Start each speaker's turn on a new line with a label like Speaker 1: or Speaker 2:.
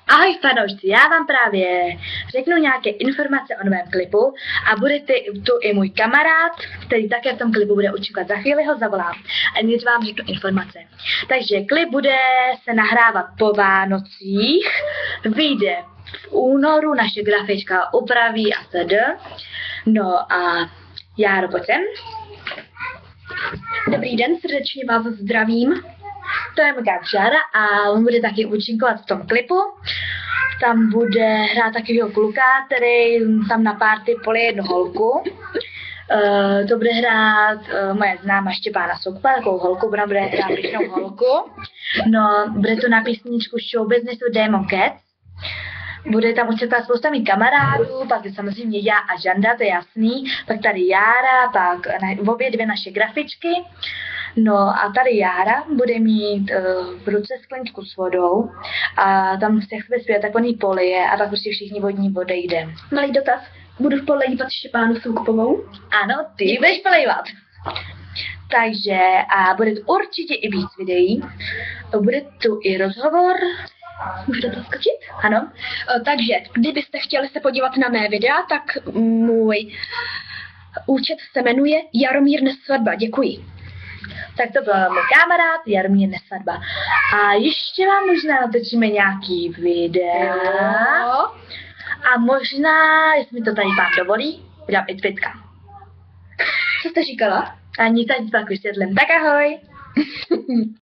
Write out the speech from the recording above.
Speaker 1: Ahoj fanoušci, já vám právě řeknu nějaké informace o novém klipu a bude tu i můj kamarád, který také v tom klipu bude učíkat. Za chvíli ho zavolám a než vám řeknu informace. Takže klip bude se nahrávat po Vánocích, vyjde v únoru, naše grafička upraví a td. No a Járo, pojď sem.
Speaker 2: Dobrý den, srdečně vás zdravím.
Speaker 1: To je můj kámoš Jára a on bude taky účinkovat v tom klipu. Tam bude hrát takového kluka, který tam na party polije jednu holku. To bude hrát moje známá Štěpána Soukupa, takovou holku, ona bude hrát pěknou holku. No, bude to na písničku Show Businessu Demon Cats. Bude tam učit spousta mých kamarádů, pak je samozřejmě já a Žanda, to je jasný, pak tady Jára, pak obě dvě naše grafičky. No a tady Jára bude mít v ruce skleničku s vodou a tam se chce zpět, tak on jí polije a pak prostě všichni vodní odejdeme.
Speaker 2: Malý dotaz, budu polejvat Štěpánu Soukupovou?
Speaker 1: Ano, ty budeš polejvat. Takže a bude tu určitě i víc videí, bude tu i rozhovor.
Speaker 2: Můžu do toho skočit?
Speaker 1: Ano.
Speaker 2: Takže, kdybyste chtěli se podívat na mé videa, tak můj účet se jmenuje Jaromír Nesvadba. Děkuji.
Speaker 1: Tak to byl můj kamarád Jaromír Nesvadba. A ještě vám možná natočíme nějaký videa. A možná, jestli mi to tady pán dovolí, vydám i Twitka.
Speaker 2: Co jste říkala?
Speaker 1: A nic, ani to tak vysvětlím. Tak ahoj.